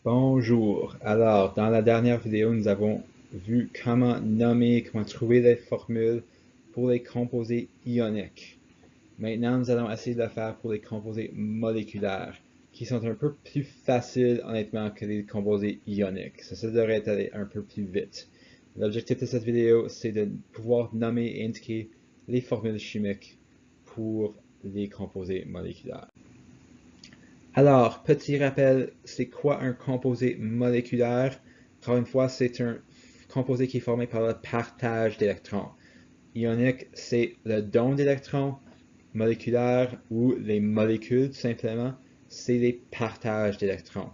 Bonjour. Alors, dans la dernière vidéo, nous avons vu comment nommer, comment trouver des formules pour les composés ioniques. Maintenant, nous allons essayer de le faire pour les composés moléculaires, qui sont un peu plus faciles, honnêtement, que les composés ioniques. Ça devrait aller un peu plus vite. L'objectif de cette vidéo, c'est de pouvoir nommer et indiquer les formules chimiques pour les composés moléculaires. Alors, petit rappel, c'est quoi un composé moléculaire? Encore une fois, c'est un composé qui est formé par le partage d'électrons. Ionique, c'est le don d'électrons. Moléculaire, ou les molécules, tout simplement, c'est les partages d'électrons.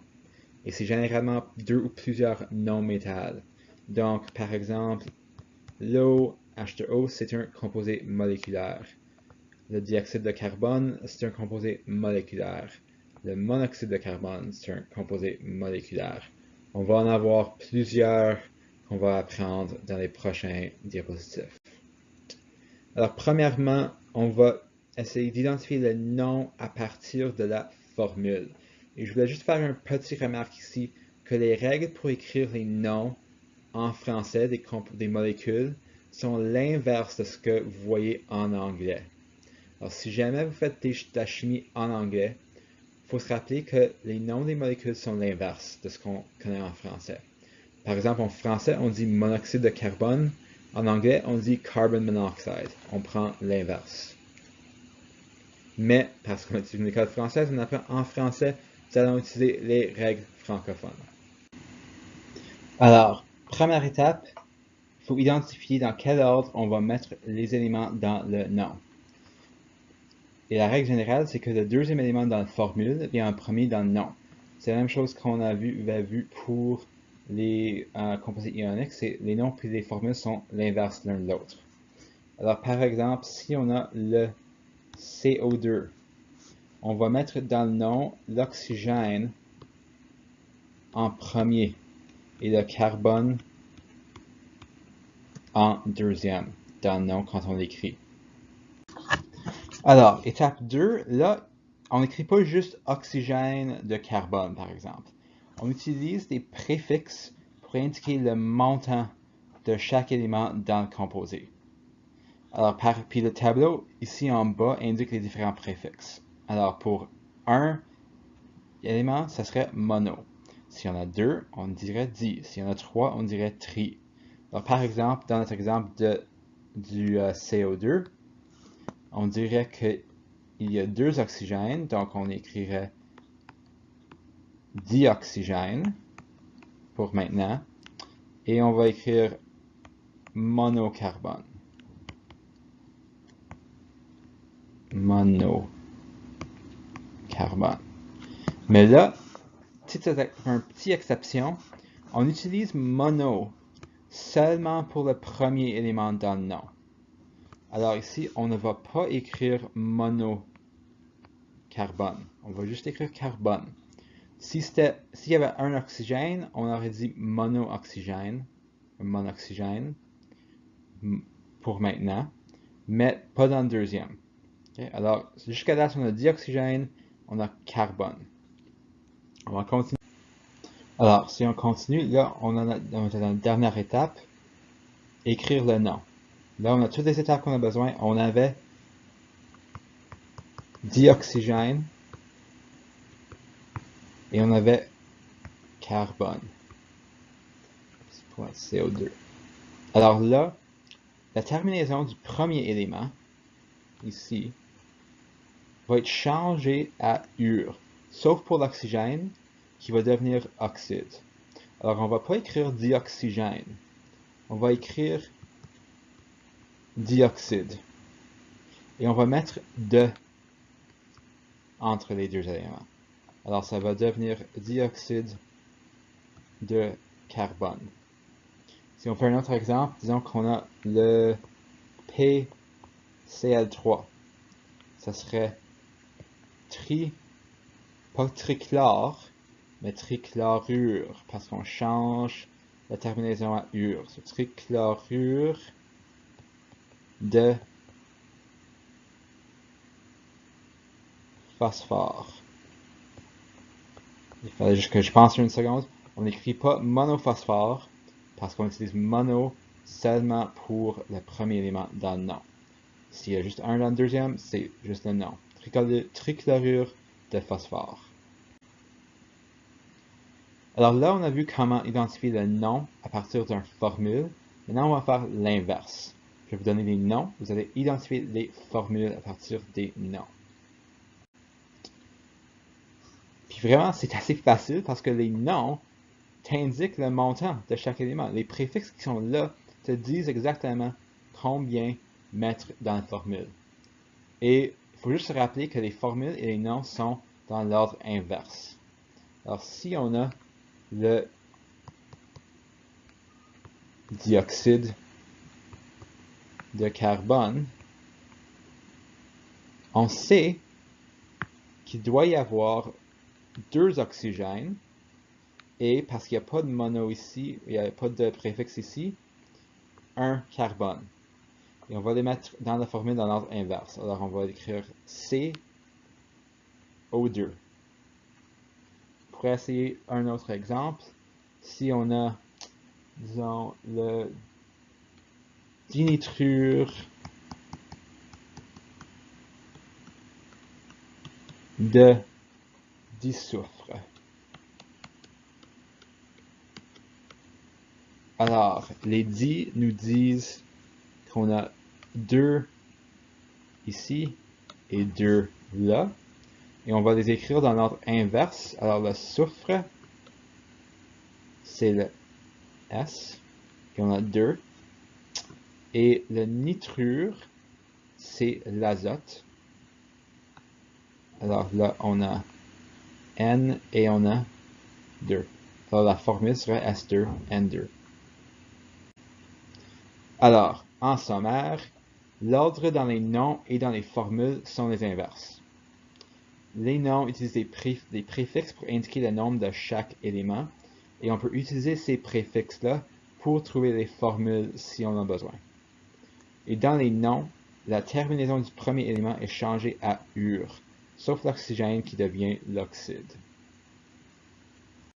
Et c'est généralement deux ou plusieurs non-métals. Donc, par exemple, l'eau, H2O, c'est un composé moléculaire. Le dioxyde de carbone, c'est un composé moléculaire. Le monoxyde de carbone, c'est un composé moléculaire. On va en avoir plusieurs qu'on va apprendre dans les prochains diapositifs. Alors, premièrement, on va essayer d'identifier le nom à partir de la formule. Et je voulais juste faire une petite remarque ici, que les règles pour écrire les noms en français des molécules sont l'inverse de ce que vous voyez en anglais. Alors, si jamais vous faites de la chimie en anglais, il faut se rappeler que les noms des molécules sont l'inverse de ce qu'on connaît en français. Par exemple, en français, on dit monoxyde de carbone. En anglais, on dit carbon monoxide. On prend l'inverse. Mais, parce qu'on est une école française, on apprend en français, nous allons utiliser les règles francophones. Alors, première étape, il faut identifier dans quel ordre on va mettre les éléments dans le nom. Et la règle générale, c'est que le deuxième élément dans la formule vient en premier dans le nom. C'est la même chose qu'on avait vu pour les composés ioniques, c'est les noms puis les formules sont l'inverse l'un de l'autre. Alors par exemple, si on a le CO2, on va mettre dans le nom l'oxygène en premier et le carbone en deuxième dans le nom quand on l'écrit. Alors, étape 2, là, on n'écrit pas juste oxygène de carbone, par exemple. On utilise des préfixes pour indiquer le montant de chaque élément dans le composé. Alors, puis le tableau, ici en bas, indique les différents préfixes. Alors, pour un élément, ça serait mono. S'il y en a deux, on dirait di. S'il y en a trois, on dirait tri. Alors, par exemple, dans notre exemple du CO2, on dirait qu'il y a deux oxygènes, donc on écrirait dioxygène pour maintenant, et on va écrire monocarbone. Monocarbone. Mais là, un petit exception, on utilise mono seulement pour le premier élément dans le nom. Alors ici, on ne va pas écrire monocarbone. On va juste écrire carbone. S'il y avait un oxygène, on aurait dit monooxygène, monoxygène, pour maintenant, mais pas dans le deuxième. Okay? Alors, jusqu'à là, si on a dioxygène, on a carbone. On va continuer. Alors, si on continue, là, on est dans la dernière étape, écrire le nom. Là, on a toutes les étapes qu'on a besoin. On avait dioxygène et on avait carbone. CO2. Alors là, la terminaison du premier élément, ici, va être changée à ure, sauf pour l'oxygène, qui va devenir oxyde. Alors, on ne va pas écrire dioxygène. On va écrire dioxyde. Et on va mettre de entre les deux éléments. Alors, ça va devenir dioxyde de carbone. Si on fait un autre exemple, disons qu'on a le PCl3. Ça serait pas trichlore, mais trichlorure, parce qu'on change la terminaison à ure. C'est trichlorure de phosphore. Il fallait juste que je pense une seconde. On n'écrit pas monophosphore parce qu'on utilise mono seulement pour le premier élément dans le nom. S'il y a juste un dans le deuxième, c'est juste le nom. Trichlorure de phosphore. Alors là, on a vu comment identifier le nom à partir d'une formule. Maintenant, on va faire l'inverse. Je vais vous donner des noms. Vous allez identifier les formules à partir des noms. Puis vraiment, c'est assez facile parce que les noms t'indiquent le montant de chaque élément. Les préfixes qui sont là te disent exactement combien mettre dans la formule. Et il faut juste se rappeler que les formules et les noms sont dans l'ordre inverse. Alors si on a le dioxyde de carbone, on sait qu'il doit y avoir 2 oxygènes, et parce qu'il n'y a pas de mono ici, il n'y a pas de préfixe ici, un carbone. Et on va les mettre dans la formule dans l'ordre inverse. Alors on va écrire CO2. Pour essayer un autre exemple, si on a, disons, le dinitrure de disoufre. Alors, les di nous disent qu'on a 2 ici et 2 là. Et on va les écrire dans l'ordre inverse. Alors, le soufre, c'est le S. Et on a 2. Et le nitrure, c'est l'azote. Alors là, on a N et on a 2. Alors la formule serait S2N2. Alors, en sommaire, l'ordre dans les noms et dans les formules sont les inverses. Les noms utilisent des préfixes pour indiquer le nombre de chaque élément, et on peut utiliser ces préfixes-là pour trouver les formules si on en a besoin. Et dans les noms, la terminaison du premier élément est changée à ure, sauf l'oxygène qui devient l'oxyde.